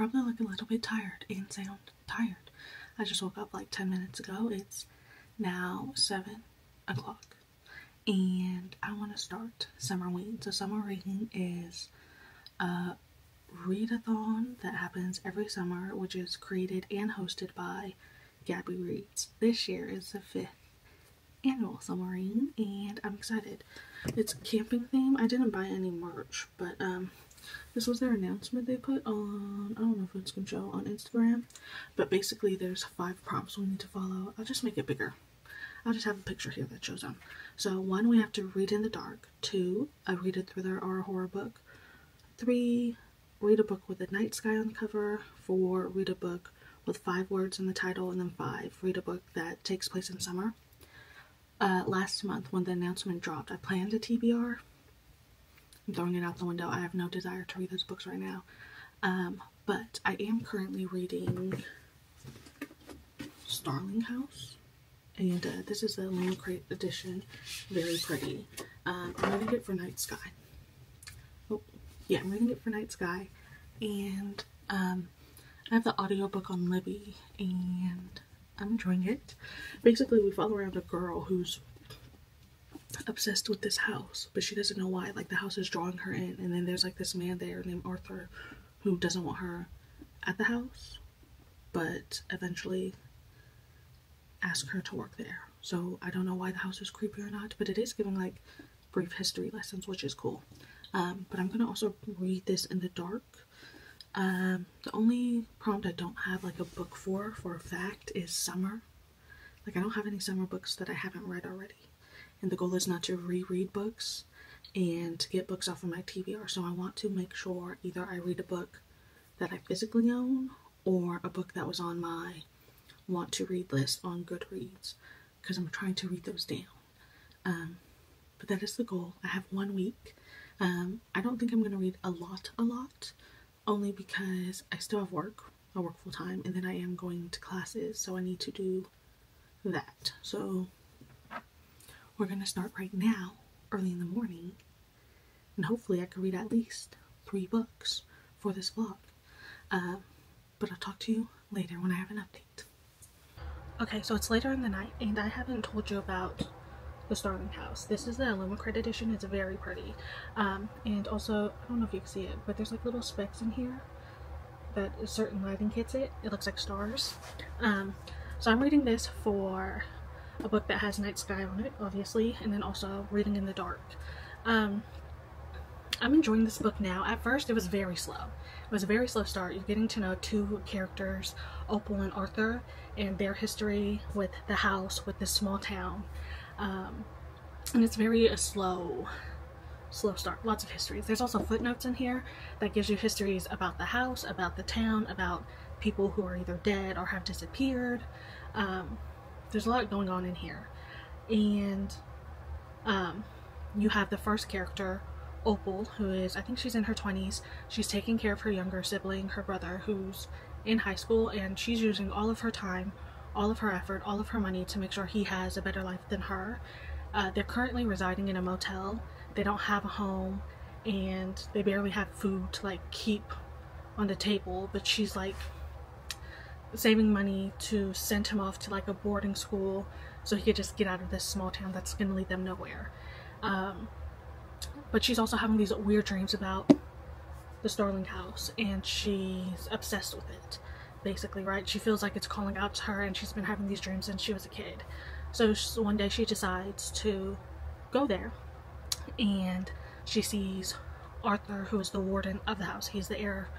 probably look a little bit tired and sound tired. I just woke up like 10 minutes ago. It's now 7 o'clock. And I want to start Summerween. So Summerween is a readathon that happens every summer, which is created and hosted by Gabbyreads. This year is the 5th annual Summerween, and I'm excited. It's a camping theme. I didn't buy any merch, but this was their announcement they put on, I don't know if it's going to show on Instagram, but basically there's 5 prompts we need to follow. I'll just make it bigger. I'll just have a picture here that shows them. So 1, we have to read in the dark. 2, read a thriller or a horror book. 3, read a book with a night sky on the cover. 4, read a book with 5 words in the title. And then 5, read a book that takes place in summer. Last month when the announcement dropped, I planned a TBR. I'm throwing it out the window. I have no desire to read those books right now. But I am currently reading Starling House. And this is the Lemon Crate edition. Very pretty. I'm reading it for Night Sky. Oh, yeah, I'm reading it for Night Sky. And I have the audiobook on Libby, and I'm enjoying it. Basically, we follow around a girl who's obsessed with this house, but she doesn't know why. Like, the house is drawing her in, and then there's like this man there named Arthur who doesn't want her at the house, but eventually ask her to work there. So I don't know why the house is creepy or not, but it is giving like brief history lessons, which is cool. But I'm gonna also read this in the dark. The only prompt I don't have like a book for a fact is summer. Like, I don't have any summer books that I haven't read already, and the goal is not to reread books and to get books off of my TBR. So I want to make sure either I read a book that I physically own or a book that was on my want to read list on Goodreads, because I'm trying to read those down. But that is the goal. I have 1 week. I don't think I'm going to read a lot, only because I still have work. I work full time, and then I am going to classes, so I need to do that. So we're going to start right now, early in the morning, and hopefully I can read at least 3 books for this vlog. But I'll talk to you later when I have an update. Okay, so it's later in the night, and I haven't told you about the Starling House. This is the Lemon Crate edition. It's very pretty. And also, I don't know if you can see it, but there's like little specks in here that a certain lighting hits it. It looks like stars. So I'm reading this for a book that has night sky on it, obviously, and then also reading in the dark. I'm enjoying this book now. At first, it was very slow. It was a very slow start. You're getting to know 2 characters, Opal and Arthur, and their history with the house, with this small town. And it's very a slow start. Lots of histories. There's also footnotes in here that gives you histories about the house, about the town, about people who are either dead or have disappeared. There's a lot going on in here. And you have the first character, Opal, who is, I think she's in her 20s. She's taking care of her younger sibling, her brother, who's in high school, and she's using all of her time, all of her effort, all of her money to make sure he has a better life than her. They're currently residing in a motel. They don't have a home, and they barely have food to like keep on the table, but she's like saving money to send him off to like a boarding school so he could just get out of this small town that's gonna lead them nowhere. But she's also having these weird dreams about the Starling House, and she's obsessed with it, basically, right? She feels like it's calling out to her, and she's been having these dreams since she was a kid. So one day she decides to go there, and she sees Arthur, who is the warden of the house. He's the heir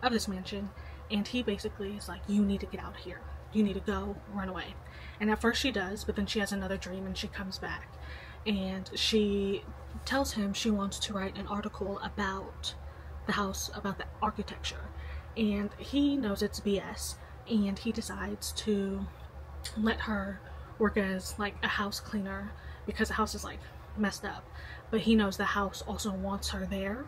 of this mansion, and he basically is like, you need to get out of here. You need to go, run away. And at first she does, but then she has another dream and she comes back. And she tells him she wants to write an article about the house, about the architecture. And he knows it's BS, and he decides to let her work as like a house cleaner because the house is like messed up. But he knows the house also wants her there.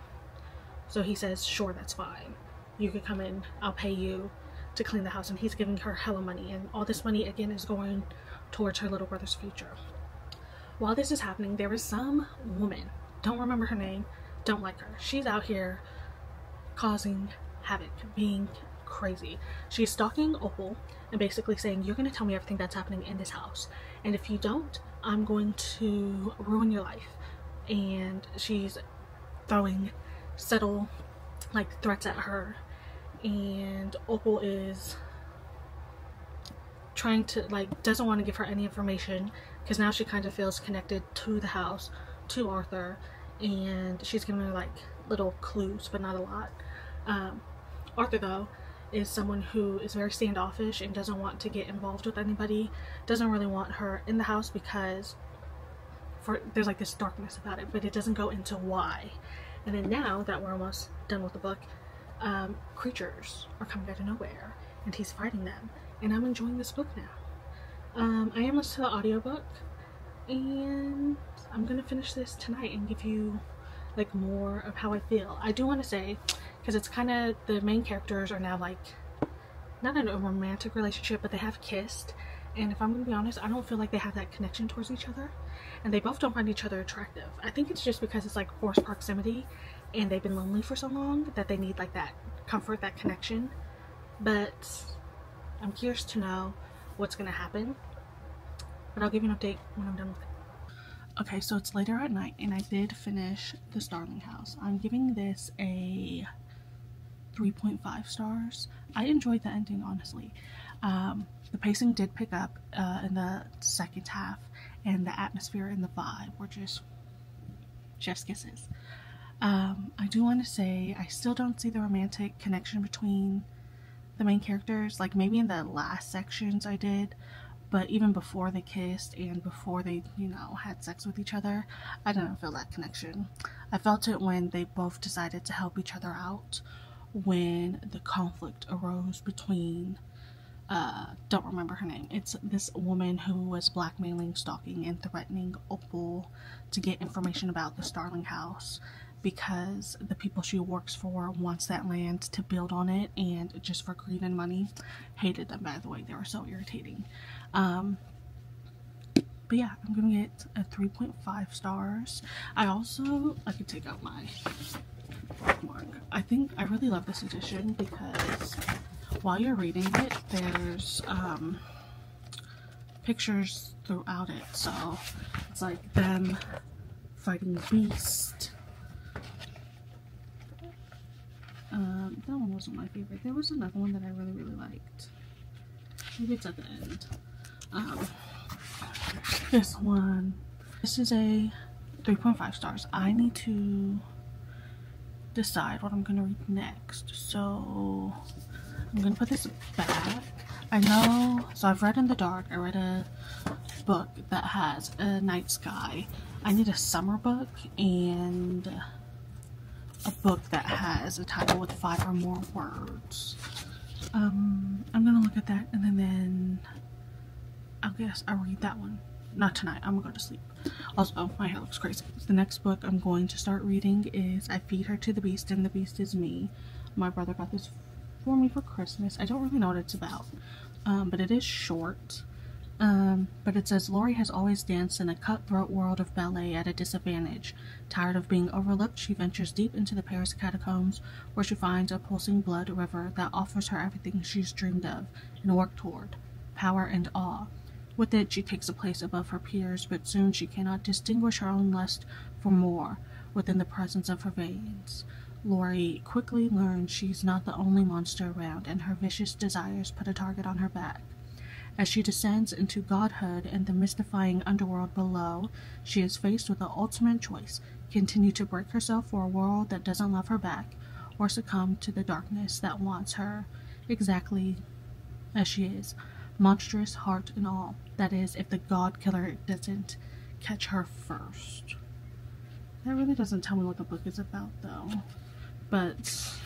So he says, sure, that's fine. You could come in, I'll pay you to clean the house. And he's giving her hella money, and all this money again is going towards her little brother's future. While this is happening, there is some woman, don't remember her name, don't like her. She's out here causing havoc, being crazy. She's stalking Opal and basically saying, you're going to tell me everything that's happening in this house, and if you don't, I'm going to ruin your life. And she's throwing subtle like threats at her, and Opal is trying to, like, doesn't want to give her any information because now she kind of feels connected to the house, to Arthur, and she's giving her like little clues but not a lot. Arthur though is someone who is very standoffish and doesn't want to get involved with anybody, doesn't really want her in the house because there's like this darkness about it, but it doesn't go into why. And then now that we're almost done with the book, creatures are coming out of nowhere and he's fighting them, and I'm enjoying this book now. I am listening to the audiobook, and I'm gonna finish this tonight and give you like more of how I feel. I do want to say, because it's kind of, the main characters are now like not in a romantic relationship, but they have kissed, and if I'm gonna be honest, I don't feel like they have that connection towards each other, and they both don't find each other attractive. I think it's just because it's like forced proximity and they've been lonely for so long that they need like that comfort, that connection. But I'm curious to know what's gonna happen, but I'll give you an update when I'm done with it. Okay, so it's later at night and I did finish The Starling House. I'm giving this a 3.5 stars. I enjoyed the ending, honestly. The pacing did pick up in the second half, and the atmosphere and the vibe were just chef's kisses. I do want to say I still don't see the romantic connection between the main characters. Like maybe in the last sections I did, but even before they kissed and before they, you know, had sex with each other, I didn't feel that connection. I felt it when they both decided to help each other out, when the conflict arose between don't remember her name. It's this woman who was blackmailing, stalking, and threatening Opal to get information about the Starling House because the people she works for wants that land to build on it, and just for greed and money. Hated them, by the way. They were so irritating. But yeah, I'm gonna get a 3.5 stars. I could take out my bookmark. I really love this edition because while you're reading it, there's pictures throughout it. So it's like them fighting Beast. That one wasn't my favorite. There was another one that I really liked. Maybe it's at the end. This one. This is a 3.5 stars. I need to decide what I'm gonna read next. So I'm gonna put this back. I know, so I've read In the Dark. I read a book that has a night sky. I need a summer book and a book that has a title with 5 or more words. I'm gonna look at that, and then I guess I'll read that one. Not tonight, I'm gonna go to sleep. Also, my hair looks crazy. The next book I'm going to start reading is I Feed Her to the Beast and the Beast is Me. My brother got this for me for Christmas. I don't really know what it's about, but it is short. But it says, Laurie has always danced in a cutthroat world of ballet at a disadvantage. Tired of being overlooked, she ventures deep into the Paris catacombs, where she finds a pulsing blood river that offers her everything she's dreamed of and worked toward: power and awe. With it, she takes a place above her peers, but soon she cannot distinguish her own lust for more within the presence of her veins. Laurie quickly learns she's not the only monster around, and her vicious desires put a target on her back. As she descends into godhood and the mystifying underworld below, she is faced with the ultimate choice: continue to break herself for a world that doesn't love her back, or succumb to the darkness that wants her exactly as she is, monstrous heart and all. That is, if the god killer doesn't catch her first. That really doesn't tell me what the book is about, though. But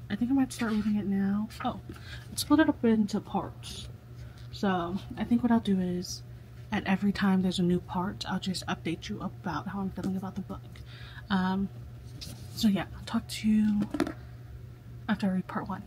I think I might start reading it now. Oh, it's split it up into parts. So I think what I'll do is, at every time there's a new part, I'll just update you about how I'm feeling about the book. So yeah, I'll talk to you after I read part 1.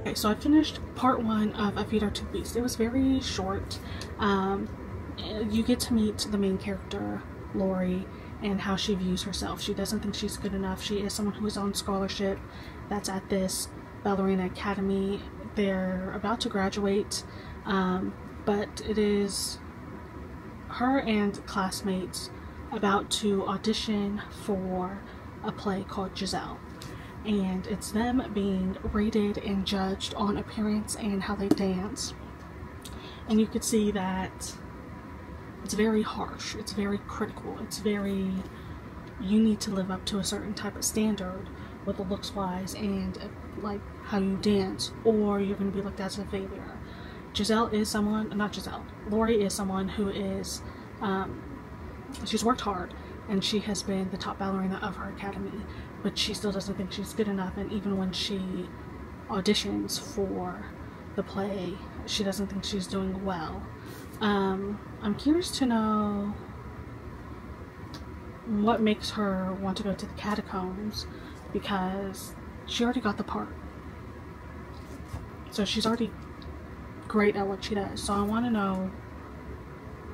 Okay, so I finished part 1 of A Feeder to the Beast. It was very short. You get to meet the main character, Lori, and how she views herself. She doesn't think she's good enough. She is someone who is on scholarship that's at this ballerina academy. They're about to graduate, but it is her and classmates about to audition for a play called Giselle. And it's them being rated and judged on appearance and how they dance. And you could see that it's very harsh, it's very critical, it's very, you need to live up to a certain type of standard with the looks wise and like how you dance, or you're going to be looked at as a failure. Lori is someone who is, she's worked hard and she has been the top ballerina of her academy, but she still doesn't think she's good enough, and even when she auditions for the play, she doesn't think she's doing well. I'm curious to know what makes her want to go to the catacombs, because she already got the part. So she's already great at what she does. So I want to know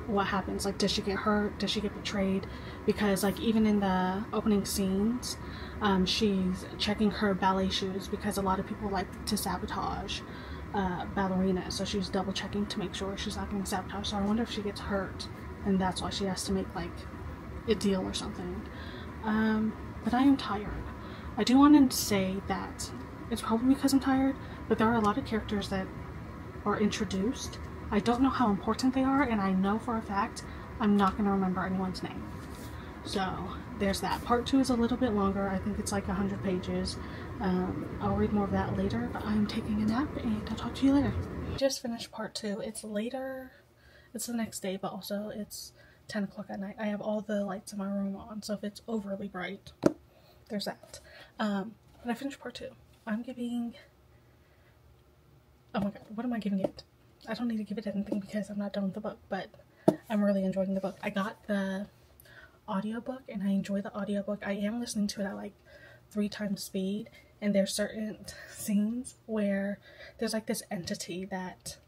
what happens. Like, does she get hurt? Does she get betrayed? Because like even in the opening scenes, she's checking her ballet shoes because a lot of people like to sabotage ballerina, so she's double checking to make sure she's not getting sabotaged. So I wonder if she gets hurt and that's why she has to make like a deal or something. But I am tired. I do want to say that it's probably because I'm tired, but there are a lot of characters that are introduced. I don't know how important they are, and I know for a fact I'm not going to remember anyone's name. So there's that. Part 2 is a little bit longer. I think it's like 100 pages. I'll read more of that later, but I'm taking a nap and I'll talk to you later. Just finished part 2. It's later. It's the next day, but also it's 10 o'clock at night. I have all the lights in my room on, so if it's overly bright, there's that. But I finished part 2. I'm giving... Oh my god, what am I giving it? I don't need to give it anything because I'm not done with the book, but I'm really enjoying the book. I got the audiobook and I enjoy the audiobook. I am listening to it at like 3 times speed, and there's certain scenes where there's like this entity that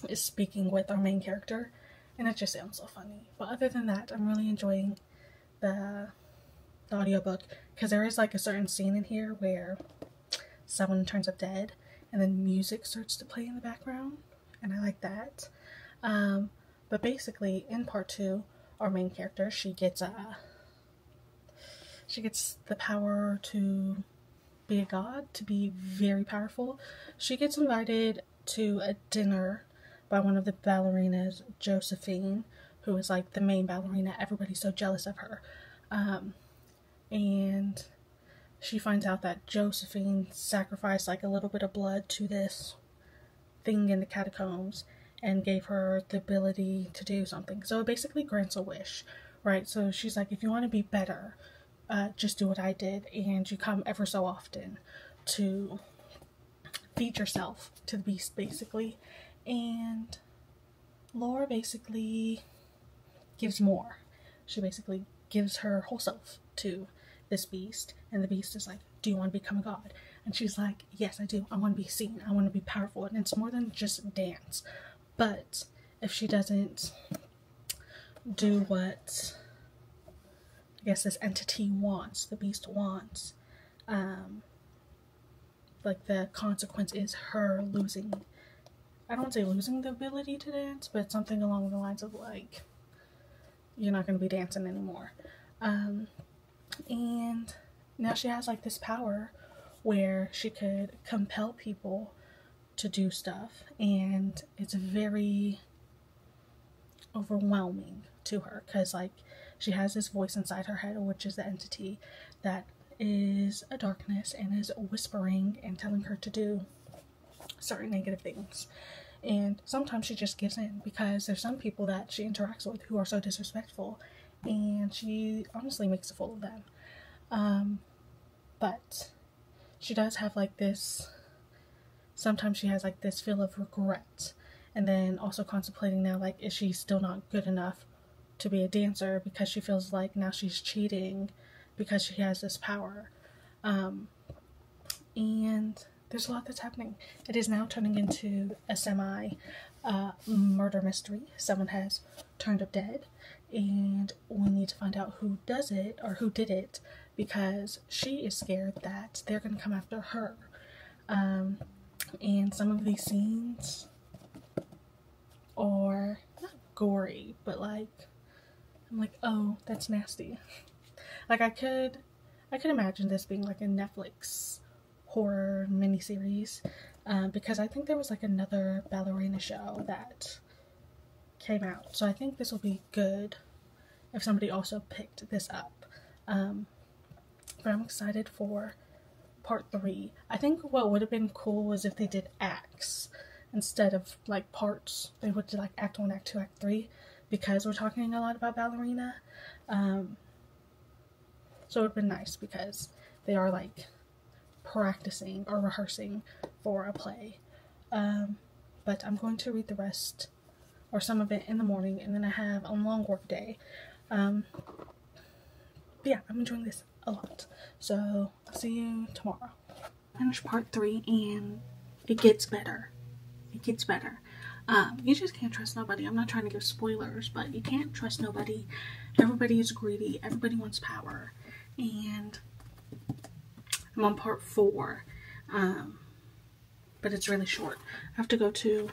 is speaking with our main character, and it just sounds so funny. But other than that, I'm really enjoying the audiobook, because there is like a certain scene in here where someone turns up dead and then music starts to play in the background, and I like that. But basically in part 2, our main character, she gets the power to be a god, to be very powerful. She gets invited to a dinner by one of the ballerinas, Josephine, who is like the main ballerina. Everybody's so jealous of her. And she finds out that Josephine sacrificed like a little bit of blood to this thing in the catacombs and gave her the ability to do something. So it basically grants a wish, right? So she's like, if you want to be better, just do what I did, and you come ever so often to feed yourself to the beast, basically. And Laura basically gives more. She basically gives her whole self to this beast, and the beast is like, do you want to become a god? And she's like, yes, I do. I want to be seen. I want to be powerful. And it's more than just dance. But if she doesn't do what I guess this entity wants, the beast wants, like the consequence is her losing, I don't want to say losing the ability to dance, but something along the lines of like, you're not going to be dancing anymore. And now she has like this power where she could compel people to do stuff, and it's very overwhelming to her, because like she has this voice inside her head, which is the entity that is a darkness and is whispering and telling her to do certain negative things. And sometimes she just gives in, because there's some people that she interacts with who are so disrespectful, and she honestly makes a fool of them. But she does have like this, sometimes she has like this feel of regret, and then also contemplating now, like, is she still not good enough to be a dancer, because she feels like now she's cheating because she has this power. And there's a lot that's happening. It is now turning into a semi murder mystery. Someone has turned up dead, and we need to find out who does it or who did it, because she is scared that they're going to come after her. And some of these scenes are not gory, but like, I'm like, oh, that's nasty. Like, I could imagine this being like a Netflix horror miniseries, because I think there was like another ballerina show that came out, so I think this will be good if somebody also picked this up. But I'm excited for part 3. I think what would have been cool was if they did acts instead of like parts. They would do like act 1, act 2, act 3, because we're talking a lot about ballerina. So it would have been nice because they are like practicing or rehearsing for a play. But I'm going to read the rest or some of it in the morning, and then I have a long work day. But yeah, I'm enjoying this a lot. So I'll see you tomorrow. Finish part 3 and it gets better. It gets better. You just can't trust nobody. I'm not trying to give spoilers, but you can't trust nobody. Everybody is greedy. Everybody wants power. And I'm on part 4. But it's really short. I have to go to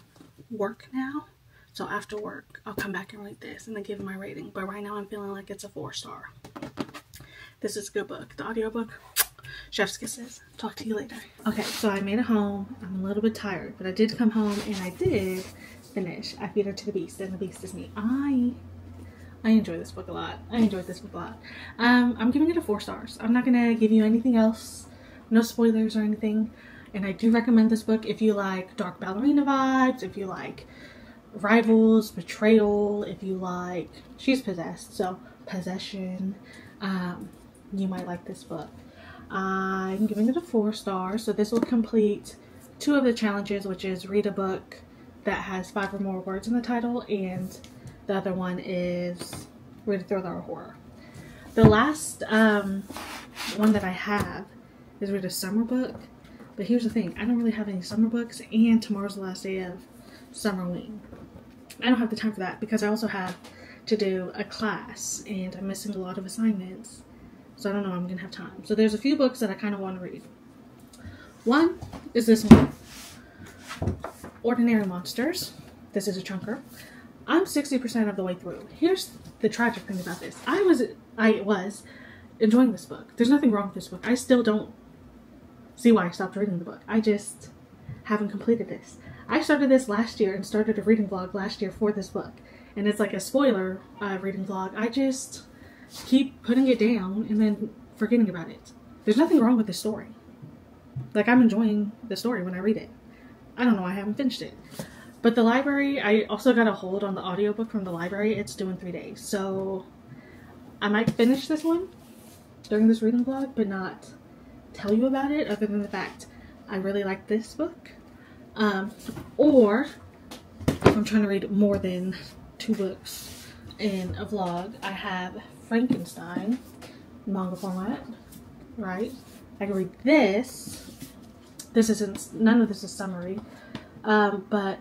work now. So after work, I'll come back and read this and then give my rating. But right now I'm feeling like it's a 4-star. This is a good book. The audiobook, chef's kisses. Talk to you later. Okay, so I made it home. I'm a little bit tired, but I did come home and I did finish I Feed Her to the Beast, and the Beast is Me. I enjoy this book a lot. I enjoyed this book a lot. I'm giving it a 4 stars. I'm not gonna give you anything else. No spoilers or anything. And I do recommend this book if you like dark ballerina vibes, if you like rivals, betrayal, if you like, she's possessed, so possession. You might like this book. I'm giving it a 4 stars, so this will complete 2 of the challenges, which is read a book that has 5 or more words in the title, and the other one is read a thriller or horror. The last one that I have is read a summer book, but here's the thing, I don't really have any summer books, and tomorrow's the last day of Summerween. I don't have the time for that because I also have to do a class and I'm missing a lot of assignments, so I don't know if I'm gonna have time. So there's a few books that I kind of want to read. One is this one, Ordinary Monsters. This is a chunker. I'm 60% of the way through. Here's the tragic thing about this. I was enjoying this book. There's nothing wrong with this book. I still don't see why I stopped reading the book. I just haven't completed this. I started this last year and started a reading vlog last year for this book. And it's like a spoiler reading vlog. I just keep putting it down and then forgetting about it. There's nothing wrong with the story. Like, I'm enjoying the story when I read it. I don't know why I haven't finished it. But the library, I also got a hold on the audiobook from the library. It's due in 3 days. So I might finish this one during this reading vlog, but not tell you about it other than the fact I really like this book. Or if I'm trying to read more than 2 books in a vlog, I have Frankenstein, manga format, right? I can read this. This isn't, none of this is summary, but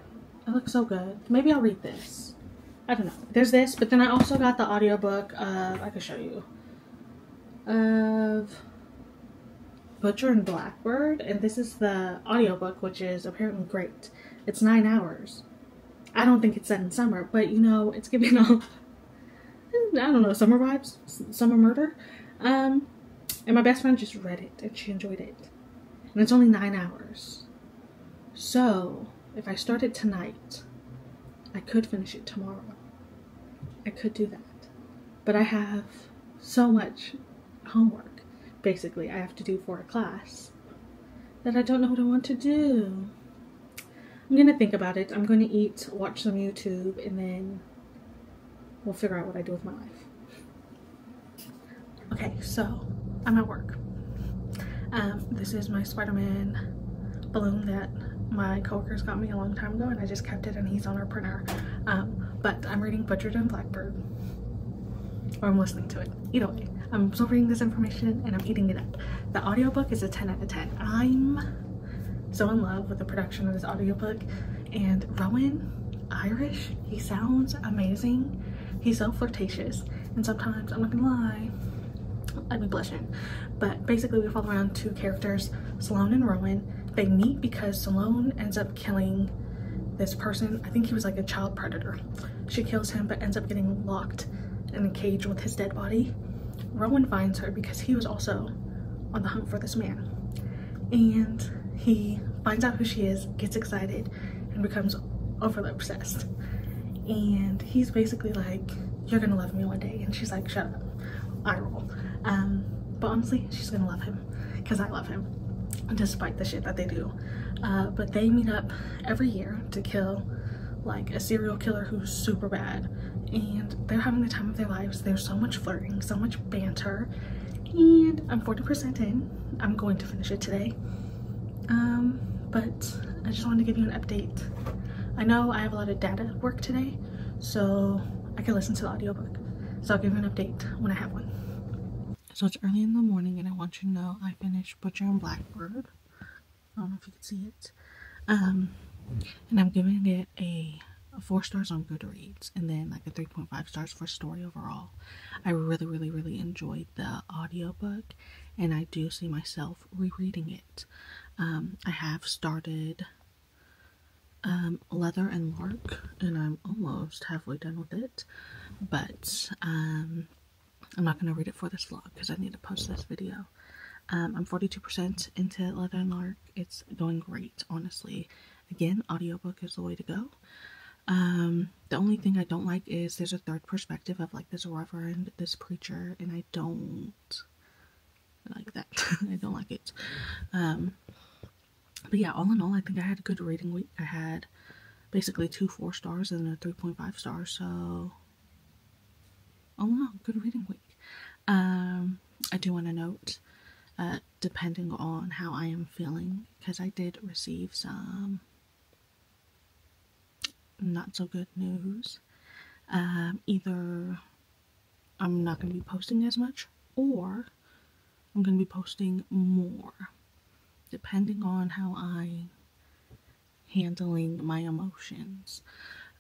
it looks so good. Maybe I'll read this. I don't know. There's this, but then I also got the audiobook of, I can show you, of Butcher and Blackbird, and this is the audiobook, which is apparently great. It's 9 hours. I don't think it's set in summer, but you know, it's giving off, I don't know, summer vibes, summer murder. And my best friend just read it and she enjoyed it. And it's only 9 hours. So if I start it tonight, I could finish it tomorrow. I could do that. But I have so much homework, basically, I have to do for a class that I don't know what I want to do. I'm going to think about it. I'm going to eat, watch some YouTube, and then we'll figure out what I do with my life. Okay, so I'm at work. This is my Spider-Man balloon that my coworkers got me a long time ago, and I just kept it, and he's on our printer. But I'm reading Butcher and Blackbird, or I'm listening to it. Either way, I'm still reading this information and I'm eating it up. The audiobook is a 10 out of 10. I'm so in love with the production of this audiobook. And Rowan, Irish, he sounds amazing. He's so flirtatious, and sometimes, I'm not gonna lie, I'd be blushing. But basically we follow around two characters, Sloane and Rowan. They meet because Sloane ends up killing this person. I think he was like a child predator. She kills him but ends up getting locked in a cage with his dead body. Rowan finds her because he was also on the hunt for this man. And he finds out who she is, gets excited, and becomes overly obsessed. And he's basically like, you're gonna love me one day. And she's like, shut up. I roll. But honestly, she's gonna love him because I love him, despite the shit that they do. But they meet up every year to kill like a serial killer who's super bad, and they're having the time of their lives. There's so much flirting, so much banter, and I'm 40% in. I'm going to finish it today. But I just wanted to give you an update. I know I have a lot of data work today, so I can listen to the audiobook. So I'll give you an update when I have one. So it's early in the morning, and I want you to know I finished Butcher and Blackbird. I don't know if you can see it. And I'm giving it a 4 stars on Goodreads, and then like a 3.5 stars for story overall. I really enjoyed the audiobook, and I do see myself rereading it. I have started Leather and Lark, and I'm almost halfway done with it, but I'm not going to read it for this vlog because I need to post this video. I'm 42% into Leather and Lark. It's going great, honestly. Again, audiobook is the way to go. The only thing I don't like is there's a third perspective of like this reverend, this preacher, and I don't like that. I don't like it. But yeah, all in all, I think I had a good reading week. I had basically 2 4 stars and a 3.5 stars, so all in all, good reading week. I do want to note, depending on how I am feeling, because I did receive some not so good news. Either I'm not going to be posting as much, or I'm going to be posting more, depending on how I'm handling my emotions.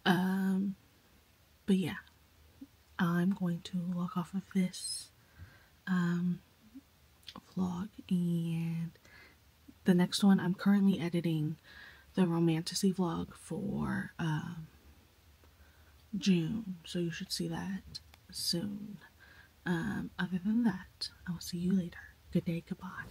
But yeah, I'm going to log off of this vlog, and the next one, I'm currently editing the romantasy vlog for June, so you should see that soon. Other than that, I will see you later. Good day, goodbye.